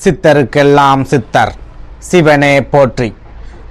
சித்தருக்கெல்லாம் சித்தர் சிவனே போற்றி.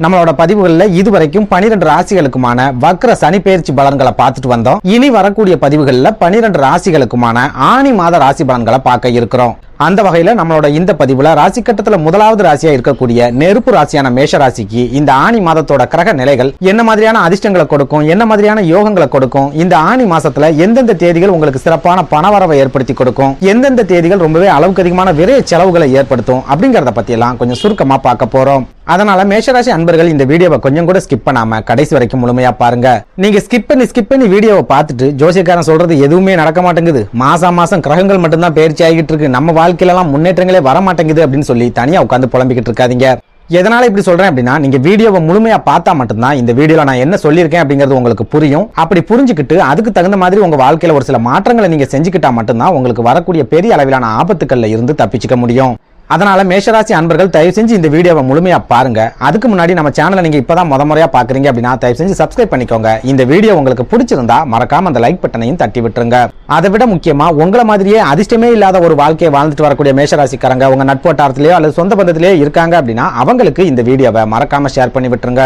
நம்மளோட பதிவுகளில் இதுவரைக்கும் 12 ராசிகளுக்குமான வக்ர சனி பெயர்ச்சி பலன்களை பார்த்துட்டு வந்தோம். இனி வரக்கூடிய பதிவுகளில் 12 ராசிகளுக்குமான ஆனி மாத ராசி பலன்களை பார்க்க இருக்கிறோம். அந்த வகையில நம்மளோட இந்த பதிவுல ராசி கட்டத்துல முதலாவது ராசியா இருக்கக்கூடிய நெருப்பு ராசியான மேஷ ராசிக்கு இந்த ஆனி மாதத்தோட கிரக நிலைகள் என்ன மாதிரியான அதிர்ஷ்டங்களை கொடுக்கும், என்ன மாதிரியான யோகங்களை கொடுக்கும், இந்த ஆனி மாசத்துல எந்தெந்த தேதிகள் உங்களுக்கு சிறப்பான பணவரவை ஏற்படுத்தி கொடுக்கும், எந்தெந்த தேதிகள் ரொம்பவே அளவுக்கு அதிகமான விரைய செலவுகளை ஏற்படுத்தும் அப்படிங்கறத பத்தி எல்லாம் கொஞ்சம் சுருக்கமா பார்க்க போறோம். அதனால மேஷராசி அன்பர்கள் இந்த வீடியோவை கொஞ்சம் கூட ஸ்கிப் பண்ணாம கடைசி வரைக்கும் முழுமையா பாருங்க. நீங்க ஸ்கிப் பண்ணி வீடியோவை பார்த்துட்டு ஜோசியக்காரன் சொல்றது எதுவுமே நடக்க மாட்டேங்குது, மாசம் கிரகங்கள் மட்டும்தான் பயிற்சி ஆகிட்டு இருக்கு, நம்ம வாழ்க்கையில எல்லாம் முன்னேற்றங்களே வர மாட்டேங்குது அப்படின்னு சொல்லி தனியா உட்கார்ந்து புலம்பிக்கிட்டு இருக்காதீங்க. எதனால இப்படி சொல்றேன் அப்படின்னா, நீங்க வீடியோவை முழுமையா பார்த்தா மட்டும்தான் இந்த வீடியோல நான் என்ன சொல்லியிருக்கேன் அப்படிங்கிறது உங்களுக்கு புரியும். அப்படி புரிஞ்சுக்கிட்டு அதுக்கு தகுந்த மாதிரி உங்க வாழ்க்கையில ஒரு சில மாற்றங்களை நீங்க செஞ்சுக்கிட்டா மட்டும்தான் உங்களுக்கு வரக்கூடிய பெரிய அளவிலான ஆபத்துக்கள்ல இருந்து தப்பிச்சுக்க முடியும். அதனால மேஷராசி அன்பர்கள் தயவு செஞ்சு இந்த வீடியோவை முழுமையா பாருங்க. அதுக்கு முன்னாடி நம்ம சேனலை நீங்க இப்பதான் முறையா பாக்குறீங்க அப்படின்னா தயவு செஞ்சு சப்ஸ்கிரைப் பண்ணிக்கோங்க. இந்த வீடியோ உங்களுக்கு பிடிச்சிருந்தா மறக்காம அந்த லைக் பட்டனையும் தட்டி விட்டுருங்க. அதை விட முக்கியமா உங்களை மாதிரியே அதிர்ஷ்டமே இல்லாத ஒரு வாழ்க்கையை வாழ்ந்துட்டு வரக்கூடிய மேஷராசிக்காரங்க உங்க நட்பு வட்டாரத்திலேயோ அல்லது சொந்த பந்தத்திலேயோ இருக்காங்க அப்படின்னா அவங்களுக்கு இந்த வீடியோவை மறக்காம ஷேர் பண்ணி விட்டுருங்க.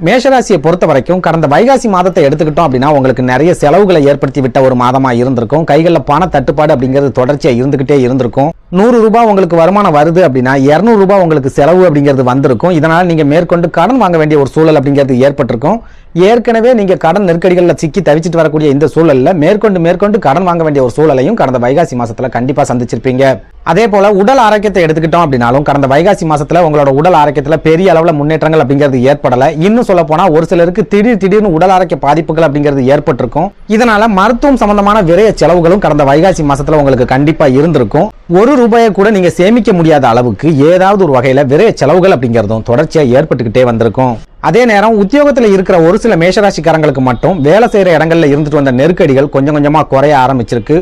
மேஷராசியை பொறுத்த வரைக்கும் கடந்த வைகாசி மாதத்தை எடுத்துக்கிட்டோம் அப்படின்னா உங்களுக்கு நிறைய செலவுகளை ஏற்படுத்தி விட்ட ஒரு மாதமா இருந்திருக்கும். கைகளில் பண தட்டுப்பாடு அப்படிங்கிறது தொடர்ச்சியா இருந்துகிட்டே இருந்திருக்கும். 100 ரூபாய் உங்களுக்கு வருமானம் வருது அப்படின்னா 200 ரூபாய் உங்களுக்கு செலவு அப்படிங்கிறது வந்திருக்கும். இதனால நீங்க மேற்கொண்டு கடன் வாங்க வேண்டிய ஒரு சூழல் அப்படிங்கிறது ஏற்பட்டிருக்கும். ஏற்கனவே நீங்க கடன் நெருக்கடிகளில் சிக்கி தவிச்சிட்டு வரக்கூடிய இந்த சூழல்ல மேற்கொண்டு கடன் வாங்க வேண்டிய ஒரு சூழலையும் கடந்த வைகாசி மாசத்துல கண்டிப்பா சந்திச்சிருப்பீங்க. அதே போல உடல் ஆரோக்கியத்தை எடுத்துக்கிட்டோம் அப்படின்னாலும் கடந்த வைகாசி மாசத்துல உங்களோட உடல் ஆரோக்கியத்துல பெரிய அளவுல முன்னேற்றங்கள் அப்படிங்கிறது ஏற்படல. இன்னும் சொல்ல போனா ஒரு சிலருக்கு திடீர்னு உடல் ஆரோக்கிய பாதிப்புகள் அப்படிங்கிறது ஏற்பட்டிருக்கும். இதனால மருத்துவம் சம்பந்தமான விரைய செலவுகளும் கடந்த வைகாசி மாசத்துல உங்களுக்கு கண்டிப்பா இருந்திருக்கும். 1 ரூபாயை கூட நீங்க சேமிக்க முடியாத அளவுக்கு ஏதாவது ஒரு வகையில விரைய செலவுகள் அப்படிங்கிறதும் தொடர்ச்சியா ஏற்பட்டுக்கிட்டே வந்திருக்கும். அதே நேரம் உத்தியோகத்துல இருக்கிற ஒரு சில மேஷராசிக்காரங்களுக்கு மட்டும் வேலை செய்யற இடங்கள்ல இருந்துட்டு வந்த நெருக்கடிகள் கொஞ்சம் கொஞ்சமா குறைய ஆரம்பிச்சிருக்கு.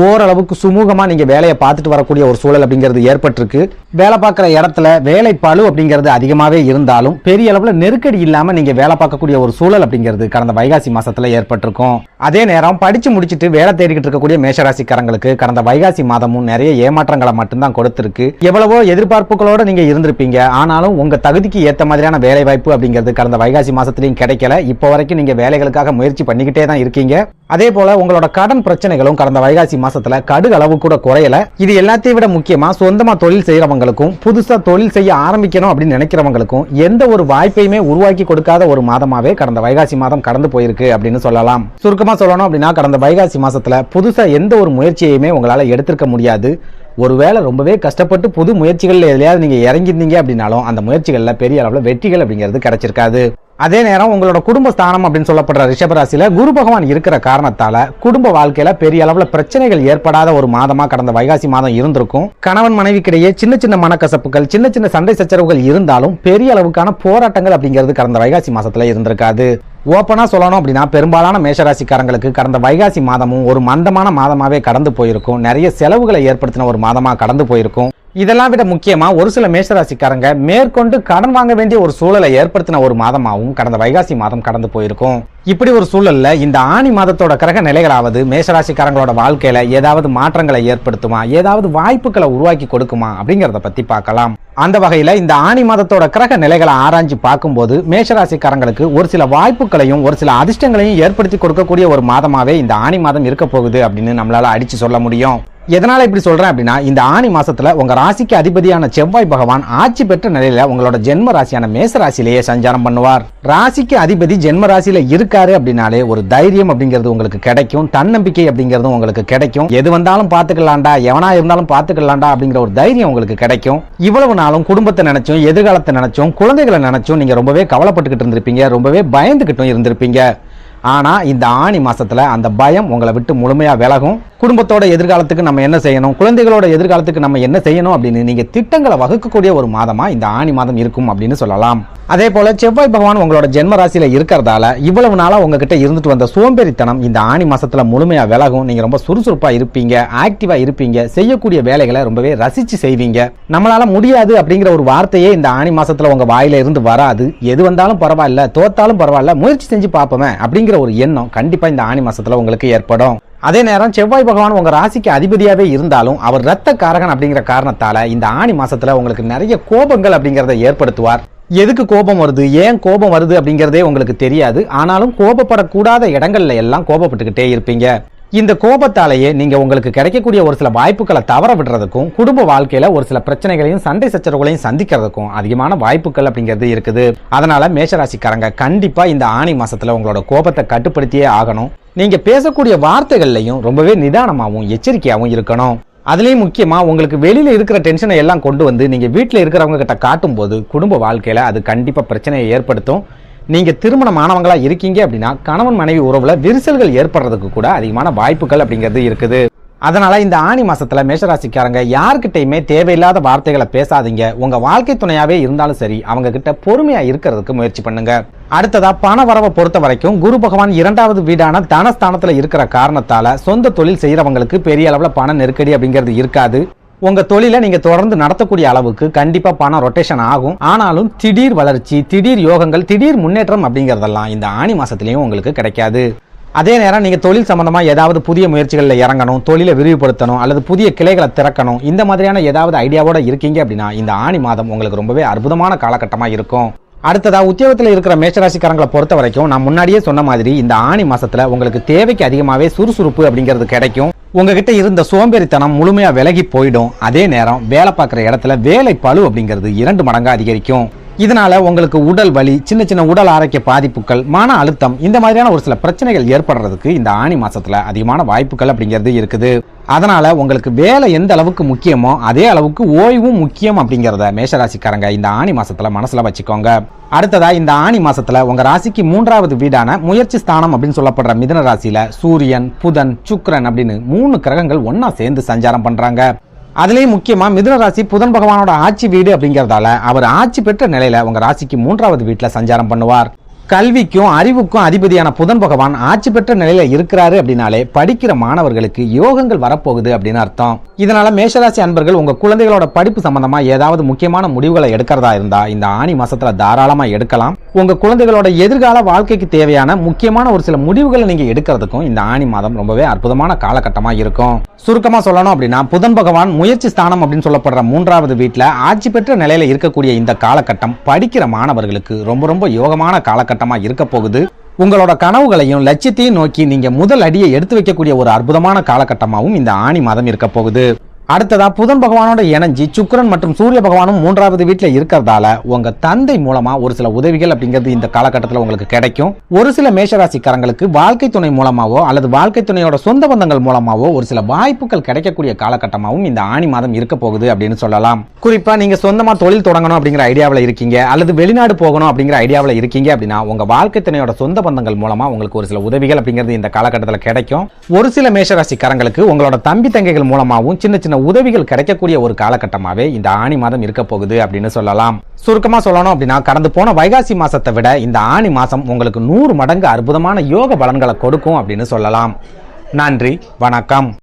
ஓரளவுக்கு சுமூகமா நீங்க வேலையை பார்த்துட்டு வரக்கூடிய ஒரு சூழல் அப்படிங்கிறது ஏற்பட்டிருக்கு. வேலை பார்க்குற இடத்துல வேலை பளு அப்படிங்கிறது அதிகமாவே இருந்தாலும் பெரிய அளவுல நெருக்கடி இல்லாம நீங்க வேலை பார்க்கக்கூடிய ஒரு சூழல் அப்படிங்கிறது கடந்த வைகாசி மாசத்துல ஏற்பட்டிருக்கும். அதே நேரம் படிச்சு முடிச்சுட்டு வேலை தேடிக்கிட்டு இருக்கக்கூடிய மேஷராசிக்காரங்களுக்கு கடந்த வைகாசி மாதமும் நிறைய ஏமாற்றங்களை மட்டும்தான் கொடுத்திருக்கு. எவ்வளவோ எதிர்பார்ப்புகளோட நீங்க இருந்திருப்பீங்க, ஆனாலும் உங்க தகுதிக்கு ஏத்த மாதிரியான வேலை வாய்ப்பு அப்படிங்கிறது கடந்த வைகாசி மாசத்திலையும் கிடைக்கல. இப்போ வரைக்கும் நீங்க வேலைகளுக்காக முயற்சி பண்ணிக்கிட்டே தான் இருக்கீங்க. அதே போல உங்களோட கடன் பிரச்சனைகளும் கடந்த வைகாசி மாசத்துல கடுகு அளவு கூட குறையல. இது எல்லாத்தையும் விட முக்கியமா சொந்தமா தொழில் செய்யறவங்களுக்கும் புதுசா தொழில் செய்ய ஆரம்பிக்கணும் அப்படின்னு நினைக்கிறவங்களுக்கும் எந்த ஒரு வாய்ப்பையுமே உருவாக்கி கொடுக்காத ஒரு மாதமாவே கடந்த வைகாசி மாதம் கடந்து போயிருக்கு அப்படின்னு சொல்லலாம். சுருக்கமா சொல்லணும் அப்படின்னா கடந்த வைகாசி மாசத்துல புதுசா எந்த ஒரு முயற்சியையுமே உங்களால எடுத்திருக்க முடியாது. ஒருவேளை ரொம்பவே கஷ்டப்பட்டு புது முயற்சிகள்ல எதையாவது நீங்க இறங்கிருந்தீங்க அப்படின்னாலும் அந்த முயற்சிகள்ல பெரிய அளவுல வெற்றிகள் அப்படிங்கிறது கிடைச்சிருக்காது. அதே நேரம் உங்களோட குடும்ப ஸ்தானம் அப்படின்னு சொல்லப்படுற ரிஷபராசியில குரு பகவான் இருக்கிற காரணத்தால குடும்ப வாழ்க்கையில பெரிய அளவுல பிரச்சனைகள் ஏற்படாத ஒரு மாதமா கடந்த வைகாசி மாதம் இருந்திருக்கும். கணவன் மனைவிக்கிடையே சின்ன மனக்கசப்புகள், சின்ன சண்டை சச்சரவுகள் இருந்தாலும் பெரிய அளவுக்கான போராட்டங்கள் அப்படிங்கிறது கடந்த வைகாசி மாசத்துல இருந்திருக்காது. ஓப்பனா சொல்லணும் அப்படின்னா பெரும்பாலான மேஷராசிக்காரங்களுக்கு கடந்த வைகாசி மாதமும் ஒரு மந்தமான மாதமாவே கடந்து போயிருக்கும். நிறைய செலவுகளை ஏற்படுத்தின ஒரு மாதமா கடந்து போயிருக்கும். இதெல்லாம் விட முக்கியமா ஒரு சில மேஷராசிக்காரங்க மேற்கொண்டு கடன் வாங்க வேண்டிய ஒரு சூழலை ஏற்படுத்தின ஒரு மாதமாகவும் கடந்த வைகாசி மாதம் கடந்து போயிருக்கும். இப்படி ஒரு சூழல்ல இந்த ஆனி மாதத்தோட கிரக நிலைகளாவது மேஷராசிக்காரங்களோட வாழ்க்கையில ஏதாவது மாற்றங்களை ஏற்படுத்துமா, ஏதாவது வாய்ப்புகளை உருவாக்கி கொடுக்குமா அப்படிங்கறத பத்தி பார்க்கலாம். அந்த வகையில இந்த ஆனி மாதத்தோட கிரக நிலைகளை ஆராய்ச்சி பார்க்கும்போது மேஷராசிக்காரங்களுக்கு ஒரு சில வாய்ப்புகளையும் ஒரு சில அதிர்ஷ்டங்களையும் ஏற்படுத்தி கொடுக்கக்கூடிய ஒரு மாதமாவே இந்த ஆனி மாதம் இருக்க போகுது அப்படின்னு நம்மளால அடிச்சு சொல்ல முடியும். எதனால இப்படி சொல்றேன் அப்படின்னா, இந்த ஆனி மாசத்துல உங்க ராசிக்கு அதிபதியான செவ்வாய் பகவான் ஆட்சி பெற்ற நிலையில உங்களோட ஜென்ம ராசியான மேச ராசியிலேயே சஞ்சாரம் பண்ணுவார். ராசிக்கு அதிபதி ஜென்ம ராசியில இருக்காரு அப்படின்னாலே ஒரு தைரியம் அப்படிங்கிறது உங்களுக்கு கிடைக்கும், தன்னம்பிக்கை அப்படிங்கிறது உங்களுக்கு கிடைக்கும். எது வந்தாலும் பாத்துக்கலாம்டா, எவனா இருந்தாலும் பாத்துக்கலாம்டா அப்படிங்கிற ஒரு தைரியம் உங்களுக்கு கிடைக்கும். இவ்வளவு நாளும் குடும்பத்தை நினைச்சும் எதிர்காலத்தை நினைச்சும் குழந்தைகளை நினைச்சும் நீங்க ரொம்பவே கவலைப்பட்டுக்கிட்டு இருந்திருப்பீங்க, ரொம்பவே பயந்துகிட்டும் இருந்திருப்பீங்க. ஆனா இந்த ஆனி மாசத்துல அந்த பயம் உங்களை விட்டு முழுமையா விலகும். குடும்பத்தோட எதிர்காலத்துக்கு நம்ம என்ன செய்யணும், குழந்தைகளோட எதிர்காலத்துக்கு நம்ம என்ன செய்யணும் அப்படின்னு நீங்க திட்டங்களை வகுக்கக்கூடிய ஒரு மாதமா இந்த ஆனி மாதம் இருக்கும் அப்படின்னு சொல்லலாம். அதே போல செவ்வாய் பகவான் உங்களோட ஜென்ம ராசியில இருக்கிறதால இவ்வளவு நாளா உங்ககிட்ட இருந்துட்டு வந்த சோம்பேறித்தனம் இந்த ஆனி மாசத்துல முழுமையா விலகும். நீங்க ரொம்ப சுறுசுறுப்பா இருப்பீங்க, ஆக்டிவா இருப்பீங்க, செய்யக்கூடிய வேலைகளை ரொம்பவே ரசிச்சு செய்வீங்க. நம்மளால முடியாது அப்படிங்கிற ஒரு வார்த்தையே இந்த ஆனி மாசத்துல உங்க வாயில இருந்து வராது. எது வந்தாலும் பரவாயில்ல, தோத்தாலும் பரவாயில்ல, முயற்சி செஞ்சு பார்ப்போமே அப்படிங்கிற ஒரு எண்ணம் கண்டிப்பா இந்த ஆனி மாசத்துல உங்களுக்கு ஏற்படும். அதே நேரம் செவ்வாய் பகவான் உங்க ராசிக்கு அதிபதியாவே இருந்தாலும் அவர் ரத்த காரகன் அப்படிங்கிற காரணத்தால இந்த ஆணி மாசத்துல உங்களுக்கு நிறைய கோபங்கள் அப்படிங்கறத ஏற்படுத்துவார். எதுக்கு கோபம் வருது, ஏன் கோபம் வருது அப்படிங்கறதே உங்களுக்கு தெரியாது. ஆனாலும் கோபப்படக்கூடாத இடங்கள்ல எல்லாம் கோபப்பட்டுக்கிட்டே இருப்பீங்க. இந்த கோபத்தாலேயே நீங்க உங்களுக்கு கிடைக்கக்கூடிய ஒரு சில வாய்ப்புகளை தவற விடுறதுக்கும் குடும்ப வாழ்க்கையில ஒரு சில பிரச்சனைகளையும் சண்டை சச்சரவுகளையும் சந்திக்கிறதுக்கும் அதிகமான வாய்ப்புகள் அப்படிங்கிறது இருக்குது. அதனால மேஷராசிக்காரங்க கண்டிப்பா இந்த ஆணி மாசத்துல உங்களோட கோபத்தை கட்டுப்படுத்தியே ஆகணும். நீங்க பேசக்கூடிய வார்த்தைகள்லையும் ரொம்பவே நிதானமாகவும் எச்சரிக்கையாகவும் இருக்கணும். அதுலயும் முக்கியமா உங்களுக்கு வெளியில இருக்கிற டென்ஷனை எல்லாம் கொண்டு வந்து நீங்க வீட்டுல இருக்கிறவங்க கிட்ட காட்டும் போது குடும்ப வாழ்க்கையில அது கண்டிப்பா பிரச்சனையை ஏற்படுத்தும். நீங்க திருமணமானவங்களா இருக்கீங்க அப்படின்னா கணவன் மனைவி உறவுல விரிசல்கள் ஏற்படுறதுக்கு கூட அதிகமான வாய்ப்புகள் அப்படிங்கிறது இருக்குது. அதனால இந்த ஆணி மாசத்துல மேஷராசிக்காரங்க யாருக்கிட்டையுமே தேவையில்லாத வார்த்தைகளை பேசாதீங்க. உங்க வாழ்க்கை துணையாவே இருந்தாலும் சரி அவங்க கிட்ட பொறுமையா இருக்கிறதுக்கு முயற்சி பண்ணுங்க. அடுத்ததா பண வரவை பொறுத்த வரைக்கும் குரு பகவான் 2வது வீடான தனஸ்தானத்துல இருக்கிற காரணத்தால சொந்த தொழில் செய்யறவங்களுக்கு பெரிய அளவுல பண நெருக்கடி அப்படிங்கிறது இருக்காது. உங்க தொழிலை நீங்க தொடர்ந்து நடத்தக்கூடிய அளவுக்கு கண்டிப்பா பணம் ரொட்டேஷன் ஆகும். ஆனாலும் திடீர் வளர்ச்சி, திடீர் யோகங்கள், திடீர் முன்னேற்றம் அப்படிங்கறதெல்லாம் இந்த ஆணி மாசத்திலையும் உங்களுக்கு கிடைக்காது. அதே நேரம் நீங்க தொழில் சம்பந்தமா ஏதாவது புதிய முயற்சிகளில் இறங்கணும், தொழிலை விரிவுபடுத்தணும் அல்லது புதிய கிளைகளை திறக்கணும், இந்த மாதிரியான ஏதாவது ஐடியாவோட இருக்கீங்க அப்படின்னா இந்த ஆணி மாதம் உங்களுக்கு ரொம்பவே அற்புதமான காலகட்டமா இருக்கும். அடுத்ததா உத்தியோகத்தில் இருக்கிற மேஷராசிக்காரங்களை பொறுத்த வரைக்கும் நான் முன்னாடியே சொன்ன மாதிரி இந்த ஆணி மாசத்துல உங்களுக்கு தேவைக்கு அதிகமாவே சுறுசுறுப்பு அப்படிங்கிறது கிடைக்கும். உங்ககிட்ட இருந்த சோம்பேறித்தனம் முழுமையா விலகி போயிடும். அதே நேரம் வேலை பார்க்குற இடத்துல வேலை பளு அப்படிங்கிறது 2 மடங்கு அதிகரிக்கும். இதனால உங்களுக்கு உடல் வலி, சின்ன சின்ன உடல் ஆரோக்கிய பாதிப்புகள், மன அழுத்தம் இந்த மாதிரியான ஒரு சில பிரச்சனைகள் ஏற்படுறதுக்கு இந்த ஆணி மாசத்துல அதிகமான வாய்ப்புகள் அப்படிங்கிறது இருக்குது. அதனால உங்களுக்கு வேலை எந்த அளவுக்கு முக்கியமோ அதே அளவுக்கு ஓய்வும் முக்கியம் அப்படிங்கிறத மேஷராசிக்காரங்க இந்த ஆணி மாசத்துல மனசுல வச்சுக்கோங்க. அடுத்ததா இந்த ஆணி மாசத்துல உங்க ராசிக்கு 3வது வீடான முயற்சி ஸ்தானம் அப்படின்னு சொல்லப்படுற மிதுன ராசியில சூரியன், புதன், சுக்கிரன் அப்படின்னு 3 கிரகங்கள் ஒன்னா சேர்ந்து சஞ்சாரம் பண்றாங்க. அதுலயும் முக்கியமா மிதுன ராசி புதன் பகவானோட ஆட்சி வீடு அப்படிங்கறதால அவர் ஆட்சி பெற்ற நிலையில உங்க ராசிக்கு 3வது வீட்டுல சஞ்சாரம் பண்ணுவார். கல்விக்கும் அறிவுக்கும் அதிபதியான புதன் பகவான் ஆட்சி பெற்ற நிலையில இருக்கிறாரு அப்படின்னாலே படிக்கிற மாணவர்களுக்கு யோகங்கள் வரப்போகுது அப்படின்னு அர்த்தம். இதனால மேஷராசி அன்பர்கள் உங்க குழந்தைகளோட படிப்பு சம்பந்தமா ஏதாவது முக்கியமான முடிவுகளை எடுக்கிறதா இருந்தா இந்த ஆணி மாசத்துல தாராளமா எடுக்கலாம். உங்க குழந்தைகளோட எதிர்கால வாழ்க்கைக்கு தேவையான முக்கியமான ஒரு சில முடிவுகளை நீங்க எடுக்கிறதுக்கும் இந்த ஆணி மாதம் ரொம்பவே அற்புதமான காலகட்டமா இருக்கும். சுருக்கமா சொல்லணும் அப்படின்னா புதன் பகவான் முயற்சி ஸ்தானம் அப்படின்னு சொல்லப்படுற 3வது வீட்டுல ஆட்சி பெற்ற நிலையில இருக்கக்கூடிய இந்த காலகட்டம் படிக்கிற மாணவர்களுக்கு ரொம்ப ரொம்ப யோகமான காலகட்டமா இருக்க போகுது. உங்களோட கனவுகளையும் லட்சியத்தையும் நோக்கி நீங்க முதல் அடியை எடுத்து வைக்கக்கூடிய ஒரு அற்புதமான காலகட்டமாகவும் இந்த ஆணி மாதம் இருக்க போகுது. அடுத்ததா புதன் பகவானோட இணைஞ்சி சுக்கிரன் மற்றும் சூரிய பகவானும் 3வது வீட்டுல இருக்கிறதால உங்க தந்தை மூலமா ஒரு சில உதவிகள் அப்படிங்கிறது இந்த காலகட்டத்தில் உங்களுக்கு கிடைக்கும். ஒரு சில மேஷராசிக்காரங்களுக்கு வாழ்க்கை துணை மூலமாவோ அல்லது வாழ்க்கை துணையோட சொந்த பந்தங்கள் மூலமாவோ ஒரு சில வாய்ப்புகள் கிடைக்கக்கூடிய காலகட்டமாகவும் இந்த ஆணி மாதம் இருக்க போகுது அப்படின்னு சொல்லலாம். குறிப்பா நீங்க சொந்தமா தொழில் தொடங்கணும் அப்படிங்கிற ஐடியாவில் இருக்கீங்க அல்லது வெளிநாடு போகணும் அப்படிங்கிற ஐடியாவில் இருக்கீங்க அப்படின்னா உங்க வாழ்க்கை துணையோட சொந்த பந்தங்கள் மூலமா உங்களுக்கு ஒரு சில உதவிகள் அப்படிங்கிறது இந்த காலகட்டத்தில் கிடைக்கும். ஒரு சில மேஷராசிக்காரங்களுக்கு உங்களோட தம்பி தங்கைகள் மூலமாகவும் சின்ன சின்ன உதவிகள் கிடைக்கக்கூடிய ஒரு காலகட்டமாவே இந்த ஆணி மாதம் இருக்க போகுது அப்படின்னு சொல்லலாம். சுருக்கமா சொல்லணும் அப்படின்னா கடந்து போன வைகாசி மாசத்தை விட இந்த ஆணி மாசம் உங்களுக்கு 100 மடங்கு அற்புதமான யோக பலன்களை கொடுக்கும் அப்படின்னு சொல்லலாம். நன்றி, வணக்கம்.